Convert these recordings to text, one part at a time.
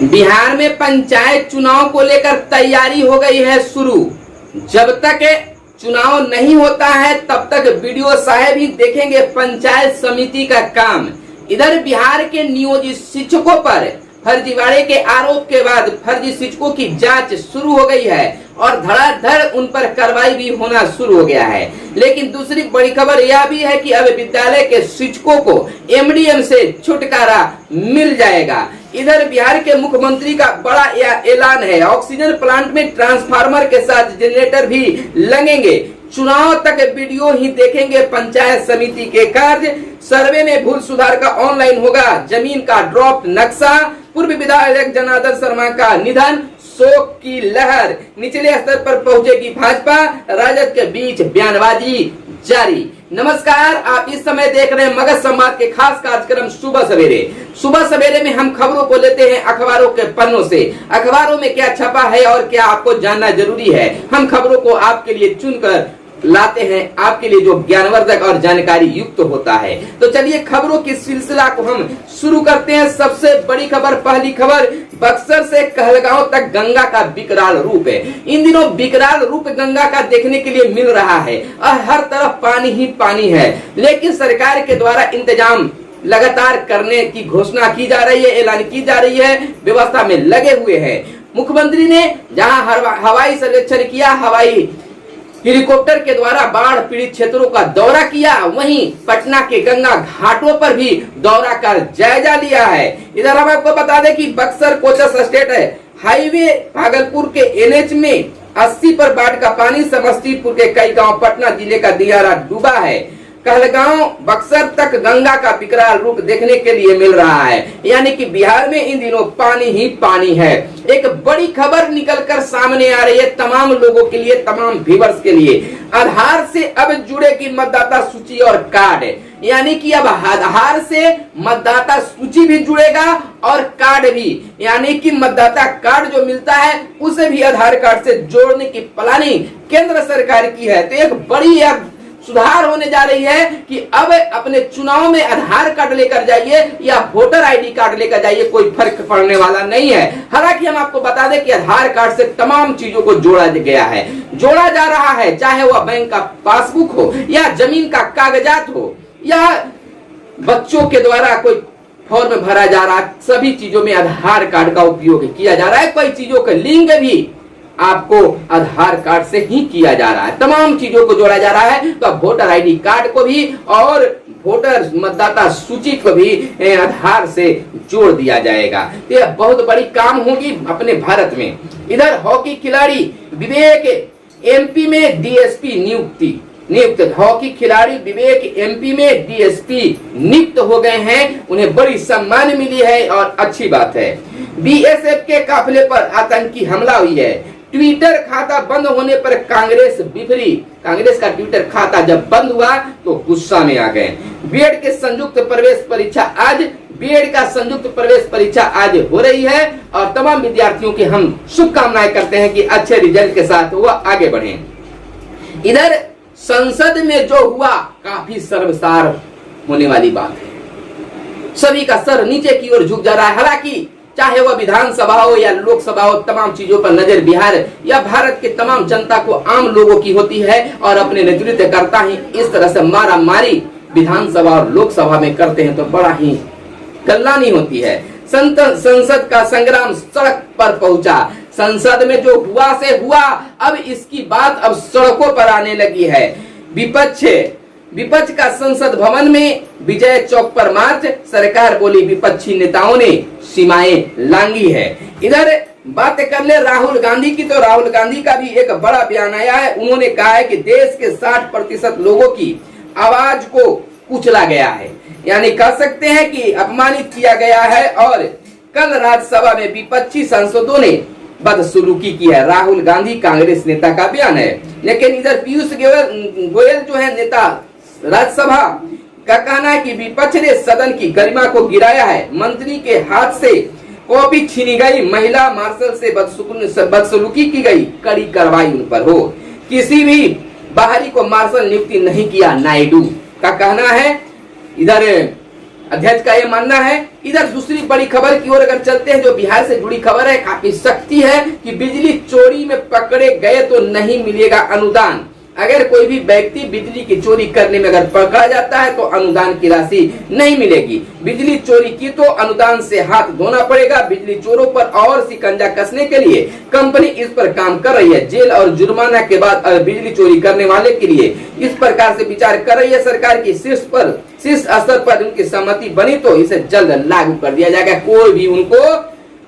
बिहार में पंचायत चुनाव को लेकर तैयारी हो गई है शुरू। जब तक चुनाव नहीं होता है तब तक वीडियो साहेब ही देखेंगे पंचायत समिति का काम। इधर बिहार के नियोजित शिक्षकों पर फर्जीवाड़े के आरोप के बाद फर्जी शिक्षकों की जांच शुरू हो गई है और धड़ाधड़ उन पर कार्रवाई भी होना शुरू हो गया है। लेकिन दूसरी बड़ी खबर यह भी है कि अब विद्यालय के शिक्षकों को एमडीएम से छुटकारा मिल जाएगा। इधर बिहार के मुख्यमंत्री का बड़ा ऐलान है। ऑक्सीजन प्लांट में ट्रांसफार्मर के साथ जनरेटर भी लगेंगे। चुनाव तक वीडियो ही देखेंगे पंचायत समिति के कार्य। सर्वे में भूल सुधार का ऑनलाइन होगा। जमीन का ड्रॉप नक्शा। पूर्व विधायक जनार्दन शर्मा का निधन, शोक की लहर। निचले स्तर पर पहुंचेगी भाजपा, राजद के बीच बयानबाजी जारी। नमस्कार, आप इस समय देख रहे हैं मगध संवाद के खास कार्यक्रम सुबह सवेरे। सुबह सवेरे में हम खबरों को लेते हैं अखबारों के पन्नों से। अखबारों में क्या छपा है और क्या आपको जानना जरूरी है, हम खबरों को आपके लिए चुनकर लाते हैं, आपके लिए जो ज्ञानवर्धक और जानकारी युक्त होता है। तो चलिए खबरों की सिलसिला को हम शुरू करते हैं। सबसे बड़ी खबर, पहली खबर, बक्सर से कहलगांव तक गंगा का विकराल रूप है। इन दिनों विकराल रूप गंगा का देखने के लिए मिल रहा है और हर तरफ पानी ही पानी है। लेकिन सरकार के द्वारा इंतजाम लगातार करने की घोषणा की जा रही है, ऐलान की जा रही है, व्यवस्था में लगे हुए हैं। मुख्यमंत्री ने जहां हवाई सर्वेक्षण किया, हवाई हेलीकॉप्टर के द्वारा बाढ़ पीड़ित क्षेत्रों का दौरा किया, वहीं पटना के गंगा घाटों पर भी दौरा कर जायजा लिया है। इधर हम आपको बता दें कि बक्सर कोचस स्टेट है हाईवे भागलपुर के एनएच में 80 पर बाढ़ का पानी। समस्तीपुर के कई गांव, पटना जिले का दियारा डूबा है। कहलगांव बक्सर तक गंगा का विकराल रूप देखने के लिए मिल रहा है। यानी कि बिहार में इन दिनों पानी ही पानी है। एक बड़ी खबर निकलकर सामने आ रही है तमाम लोगों के लिए, तमाम व्यूअर्स के लिए। आधार से अब जुड़ेगी मतदाता सूची और कार्ड। यानी कि अब आधार से मतदाता सूची भी जुड़ेगा और कार्ड भी। यानी कि मतदाता कार्ड जो मिलता है उसे भी आधार कार्ड से जोड़ने की प्लानिंग केंद्र सरकार की है। तो एक बड़ी सुधार होने जा रही है कि अब अपने चुनाव में आधार कार्ड लेकर जाइए या वोटर आईडी कार्ड लेकर जाइए, कोई फर्क पड़ने वाला नहीं है। हालांकि हम आपको बता दें कि आधार कार्ड से तमाम चीजों को जोड़ा गया है, जोड़ा जा रहा है, चाहे वह बैंक का पासबुक हो या जमीन का कागजात हो या बच्चों के द्वारा कोई फॉर्म भरा जा रहा है, सभी चीजों में आधार कार्ड का उपयोग किया जा रहा है। कई चीजों का लिंक भी आपको आधार कार्ड से ही किया जा रहा है। तमाम चीजों को जोड़ा जा रहा है। तो अब वोटर आईडी कार्ड को भी और वोटर मतदाता सूची को भी आधार से जोड़ दिया जाएगा। तो यह बहुत बड़ी काम होगी अपने भारत में। इधर हॉकी खिलाड़ी विवेक एमपी में डीएसपी नियुक्त। हॉकी खिलाड़ी विवेक एमपी में डीएसपी नियुक्त हो गए हैं। उन्हें बड़ी सम्मान मिली है और अच्छी बात है। बीएसएफ के काफिले पर आतंकी हमला हुई है। ट्विटर खाता बंद होने पर कांग्रेस बिफरी। कांग्रेस का ट्विटर खाता जब बंद हुआ तो गुस्सा में आ गए। बीएड के संयुक्त प्रवेश परीक्षा आज, बीएड का संयुक्त प्रवेश परीक्षा आज हो रही है और तमाम विद्यार्थियों की हम शुभकामनाएं करते हैं कि अच्छे रिजल्ट के साथ वो आगे बढ़े। इधर संसद में जो हुआ काफी शर्मसार होने वाली बात है। सभी का सर नीचे की ओर झुक जा रहा है। हालांकि चाहे वह विधानसभा हो या लोकसभा हो, तमाम चीजों पर नजर बिहार या भारत के तमाम जनता को, आम लोगों की होती है और अपने नेतृत्व करता ही इस तरह से मारा मारी विधानसभा और लोकसभा में करते हैं तो बड़ा ही गल्लानी होती है। संसद का संग्राम सड़क पर पहुंचा। संसद में जो हुआ से हुआ, अब इसकी बात अब सड़कों पर आने लगी है। विपक्ष का संसद भवन में विजय चौक पर मार्च। सरकार बोली विपक्षी नेताओं ने सीमाएं लांघी है। इधर बात कर ले राहुल गांधी की, तो राहुल गांधी का भी एक बड़ा बयान आया है। उन्होंने कहा है कि देश के 60% लोगों की आवाज को कुचला गया है, यानी कह सकते हैं कि अपमानित किया गया है। और कल राज्यसभा में विपक्षी सांसदों ने बदसलूकी की है। राहुल गांधी कांग्रेस नेता का बयान है। लेकिन इधर पीयूष गोयल जो है नेता राज्यसभा का कहना है कि विपक्ष ने सदन की गरिमा को गिराया है। मंत्री के हाथ से कॉपी छीनी गई, महिला मार्शल से बदसलूकी की गई, कड़ी कार्रवाई उन पर हो। किसी भी बाहरी को मार्शल नियुक्ति नहीं किया, नायडू का कहना है। इधर अध्यक्ष का यह मानना है। इधर दूसरी बड़ी खबर की ओर अगर चलते हैं, जो बिहार से जुड़ी खबर है, काफी सख्ती है कि बिजली चोरी में पकड़े गए तो नहीं मिलेगा अनुदान। अगर कोई भी व्यक्ति बिजली की चोरी करने में अगर पकड़ा जाता है तो अनुदान की राशि नहीं मिलेगी। बिजली चोरी की तो अनुदान से हाथ धोना पड़ेगा। बिजली चोरों पर और शिकंजा कसने के लिए कंपनी इस पर काम कर रही है। जेल और जुर्माना के बाद बिजली चोरी करने वाले के लिए इस प्रकार से विचार कर रही है सरकार की। शीर्ष स्तर पर उनकी सहमति बनी तो इसे जल्द लागू कर दिया जाएगा। कोई भी उनको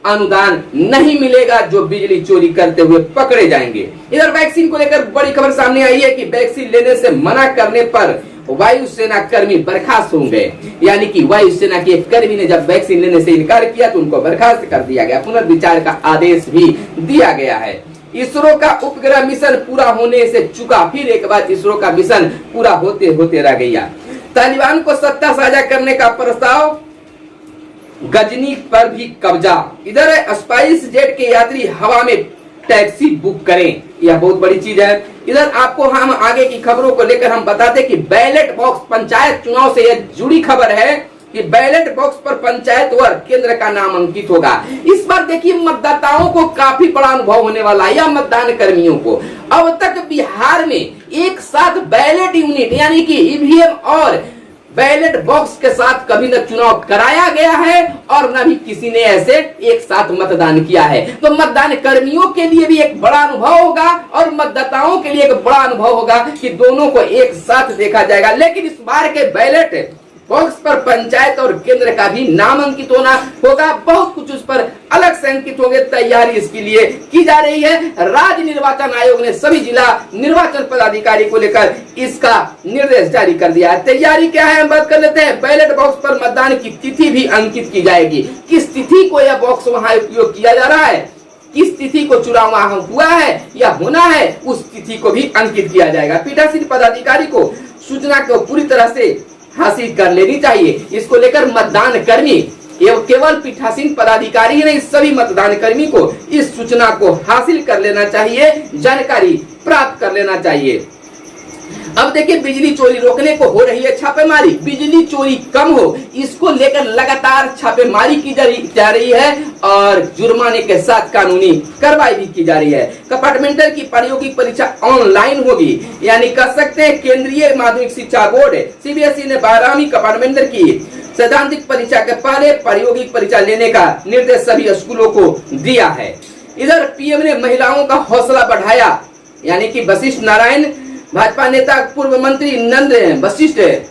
अनुदान नहीं मिलेगा जो बिजली चोरी करते हुए पकड़े जाएंगे। इधर वैक्सीन को लेकर बड़ी खबर सामने आई है कि वैक्सीन लेने से मना करने पर वायुसेना कर्मी बर्खास्त होंगे। यानी कि वायुसेना के एक कर्मी ने जब वैक्सीन लेने से इनकार किया तो उनको बर्खास्त कर दिया गया। पुनर्विचार का आदेश भी दिया गया है। इसरो का उपग्रह मिशन पूरा होने से चुका, फिर एक बार इसरो का मिशन पूरा होते होते रह गया। तालिबान को सत्ता साझा करने का प्रस्ताव, गजनी पर भी कब्जा। इधर स्पाइस जेट के यात्री हवा में टैक्सी बुक करें, यह बहुत बड़ी चीज है। इधर आपको हम आगे की खबरों को लेकर हम बताते कि बैलेट बॉक्स, पंचायत चुनाव से यह जुड़ी खबर है कि बैलेट बॉक्स पर पंचायत व केंद्र का नाम अंकित होगा। इस बार देखिए मतदाताओं को काफी बड़ा अनुभव होने वाला है, या मतदान कर्मियों को। अब तक बिहार में एक साथ बैलेट यूनिट यानी कि ईवीएम और बैलेट बॉक्स के साथ कभी न चुनाव कराया गया है और न भी किसी ने ऐसे एक साथ मतदान किया है। तो मतदान कर्मियों के लिए भी एक बड़ा अनुभव होगा और मतदाताओं के लिए एक बड़ा अनुभव होगा कि दोनों को एक साथ देखा जाएगा। लेकिन इस बार के बैलेट बॉक्स पर पंचायत और केंद्र का भी नाम अंकित होना होगा। बहुत कुछ उस पर अलग से अंकित होंगे। तैयारी इसके लिए की जा रही है। राज्य निर्वाचन आयोग ने सभी जिला निर्वाचन पदाधिकारी को लेकर इसका निर्देश जारी कर दिया है। तैयारी क्या है हम बात कर लेते हैं। बैलेट बॉक्स पर मतदान की तिथि भी अंकित की जाएगी। किस तिथि को यह बॉक्स वहां उपयोग किया जा रहा है, किस तिथि को चुनाव हुआ है या होना है, उस तिथि को भी अंकित किया जाएगा। पीठासीन पदाधिकारी को सूचना को पूरी तरह से हासिल कर लेनी चाहिए। इसको लेकर मतदान कर्मी एवं केवल पीठासीन पदाधिकारी ही नहीं, सभी मतदान कर्मी को इस सूचना को हासिल कर लेना चाहिए, जानकारी प्राप्त कर लेना चाहिए। अब देखिए, बिजली चोरी रोकने को हो रही है छापेमारी। बिजली चोरी कम हो, इसको लेकर लगातार छापेमारी की जा रही है और जुर्माने के साथ कानूनी कार्रवाई भी की जा रही है। कंपार्टमेंटल की प्रायोगिक परीक्षा ऑनलाइन होगी, यानी कह सकते हैं केंद्रीय माध्यमिक शिक्षा बोर्ड सीबीएसई ने 12वीं कंपार्टमेंटल की सैद्धांतिक परीक्षा के पहले प्रायोगिक परीक्षा लेने का निर्देश सभी स्कूलों को दिया है। इधर पीएम ने महिलाओं का हौसला बढ़ाया, यानी कि वशिष्ठ नारायण भाजपा नेता पूर्व मंत्री नंद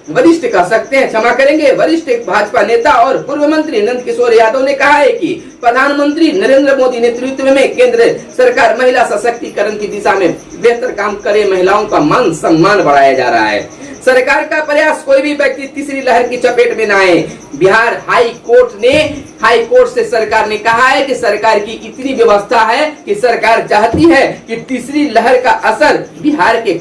वरिष्ठ कह सकते हैं, क्षमा करेंगे, वरिष्ठ भाजपा नेता और पूर्व मंत्री नंद किशोर यादव ने कहा है कि प्रधानमंत्री नरेंद्र मोदी नेतृत्व में केंद्र सरकार महिला सशक्तिकरण की दिशा में बेहतर काम करे, महिलाओं का मान सम्मान बढ़ाया जा रहा है। सरकार का प्रयास कोई भी व्यक्ति तीसरी लहर की चपेट में न आए। बिहार हाई कोर्ट से सरकार ने कहा है कि सरकार की इतनी व्यवस्था है कि सरकार चाहती है कि तीसरी लहर का असर बिहार के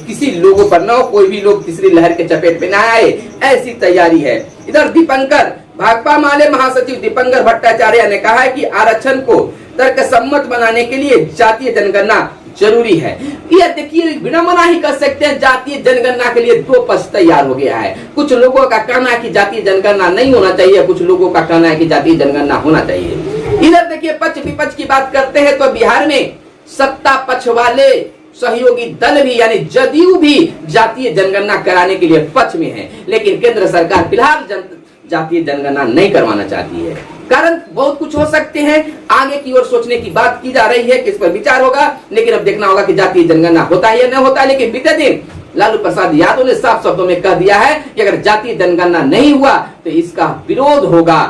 किसी लोगों पर न हो, कोई भी लोग तीसरी लहर के चपेट में न आए, ऐसी तैयारी है। इधर दीपंकर भाकपा माले महासचिव दीपंकर भट्टाचार्य ने कहा है कि आरक्षण को तर्कसम्मत बनाने के लिए जातीय जनगणना जरूरी है। यह देखिए, विडंबना ही कर सकते हैं, जातीय जनगणना के लिए दो पक्ष तैयार हो गया है। कुछ लोगों का कहना है कि जातीय जनगणना नहीं होना चाहिए, कुछ लोगों का कहना है कि जातीय जनगणना होना चाहिए। इधर देखिए, पक्ष विपक्ष की बात करते हैं तो बिहार में सत्ता पक्ष वाले सहयोगी दल भी यानी जदयू भी जातीय जनगणना कराने के लिए पक्ष में है, लेकिन केंद्र सरकार फिलहाल जातीय जनगणना नहीं करवाना चाहती है। कारण बहुत कुछ हो सकते हैं, आगे की ओर सोचने की बात की जा रही है, किस पर विचार होगा, लेकिन अब देखना होगा कि जातीय जनगणना होता है या नहीं होता है। लेकिन बीते दिन लालू प्रसाद यादव ने साफ शब्दों में कह दिया है कि अगर जातीय जनगणना नहीं हुआ तो इसका विरोध होगा,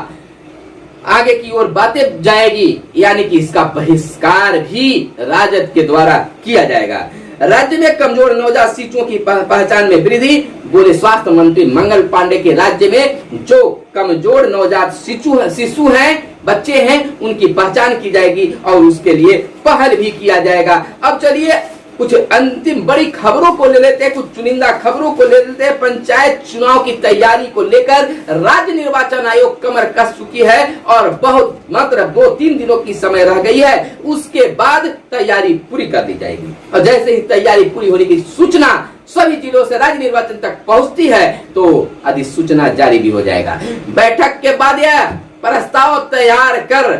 आगे की ओर बातें जाएगी, यानी कि इसका बहिष्कार भी राजद के द्वारा किया जाएगा। राज्य में कमजोर नवजात शिशुओं की पहचान में वृद्धि, बोले स्वास्थ्य मंत्री मंगल पांडे के राज्य में जो कमजोर नवजात शिशु हैं, बच्चे हैं, उनकी पहचान की जाएगी और उसके लिए पहल भी किया जाएगा। अब चलिए कुछ अंतिम बड़ी खबरों को ले लेते हैं, कुछ चुनिंदा खबरों को ले लेते हैं। पंचायत चुनाव की तैयारी को लेकर राज्य निर्वाचन आयोग कमर कस चुकी है और बहुत मात्र 2-3 दिनों की समय रह गई है, उसके बाद तैयारी पूरी कर दी जाएगी। और जैसे ही तैयारी पूरी होने की सूचना सभी जिलों से राज्य निर्वाचन तक पहुंचती है तो अधिसूचना जारी भी हो जाएगा। बैठक के बाद यह प्रस्ताव तैयार कर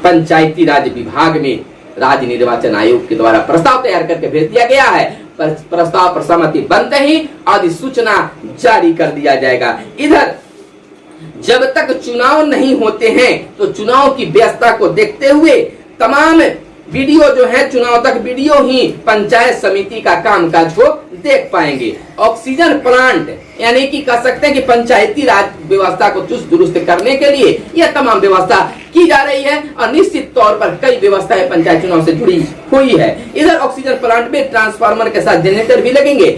पंचायती राज विभाग में राज्य निर्वाचन आयोग के द्वारा प्रस्ताव तैयार करके भेज दिया गया है। प्रस्ताव पर सहमति बनते ही अधिसूचना जारी कर दिया जाएगा। इधर जब तक चुनाव नहीं होते हैं तो चुनाव की व्यवस्था को देखते हुए तमाम वीडियो जो है चुनाव तक वीडियो ही पंचायत समिति का कामकाज को देख पाएंगे। ऑक्सीजन प्लांट यानी कि कह सकते हैं कि पंचायती राज व्यवस्था को चुस्त दुरुस्त करने के लिए यह तमाम व्यवस्था की जा रही है और निश्चित तौर पर कई व्यवस्थाएं पंचायत चुनाव से जुड़ी हुई है। इधर ऑक्सीजन प्लांट में ट्रांसफार्मर के साथ जनरेटर भी लगेंगे।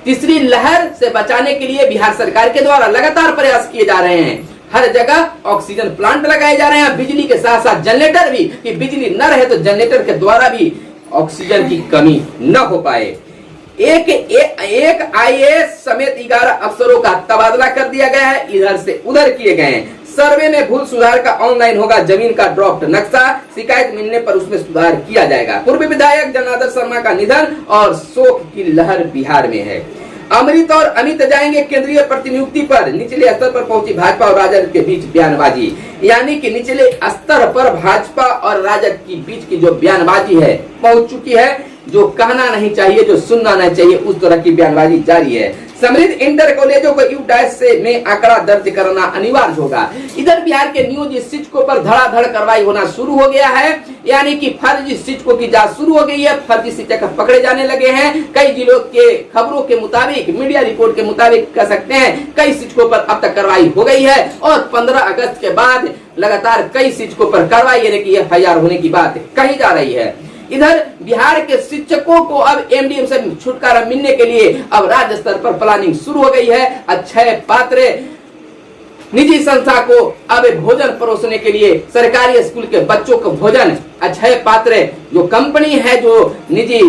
तीसरी लहर से बचाने के लिए बिहार सरकार के द्वारा लगातार प्रयास किए जा रहे हैं। हर जगह ऑक्सीजन प्लांट लगाए जा रहे हैं, बिजली के साथ साथ जनरेटर भी, कि बिजली न रहे तो जनरेटर के द्वारा भी ऑक्सीजन की कमी न हो पाए। एक आईएएस समेत 11 अफसरों का तबादला कर दिया गया है, इधर से उधर किए गए हैं। सर्वे में भूल सुधार का ऑनलाइन होगा जमीन का ड्राफ्ट नक्शा, शिकायत मिलने पर उसमें सुधार किया जाएगा। पूर्व विधायक जनार्दन शर्मा का निधन और शोक की लहर बिहार में है। अमृत और अमित जाएंगे केंद्रीय प्रतिनियुक्ति पर, निचले स्तर पर पहुंची भाजपा और राजद के बीच बयानबाजी। यानी कि निचले स्तर पर भाजपा और राजद के बीच की जो बयानबाजी है पहुंच चुकी है। जो कहना नहीं चाहिए, जो सुनना नहीं चाहिए, उस तरह की बयानबाजी जारी है। समृद्ध इंटर कॉलेजों को U- में आंकड़ा दर्ज करना अनिवार्य होगा। इधर बिहार के नियोजित शिक्षकों पर धड़ाधड़ कार्रवाई होना शुरू हो गया है, यानी कि फर्जी शिक्षकों की जांच शुरू हो गई है। फर्जी शिक्षक पकड़े जाने लगे हैं। कई जिलों के खबरों के मुताबिक, मीडिया रिपोर्ट के मुताबिक कह सकते हैं कई शिक्षकों पर अब तक कार्रवाई हो गई है और 15 अगस्त के बाद लगातार कई शिक्षकों पर कार्रवाई यानी कि FIR होने की बात कही जा रही है। इधर बिहार के शिक्षकों को अब MDM से छुटकारा मिलने के लिए अब राज्य स्तर पर प्लानिंग शुरू हो गई है। अक्षय पात्र निजी संस्था को अब भोजन परोसने के लिए सरकारी स्कूल के बच्चों को भोजन अक्षय पात्र जो कंपनी है, जो निजी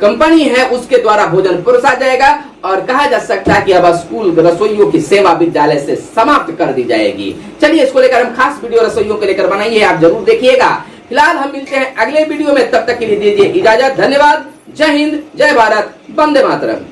कंपनी है, उसके द्वारा भोजन परोसा जाएगा और कहा जा सकता है कि अब स्कूल रसोइयों की सेवा विद्यालय से समाप्त कर दी जाएगी। चलिए इसको लेकर हम खास वीडियो रसोइयों को लेकर बनाइए, आप जरूर देखिएगा। फिलहाल हम मिलते हैं अगले वीडियो में, तब तक के लिए दीजिए इजाजत। धन्यवाद। जय हिंद, जय भारत, वंदे मातरम।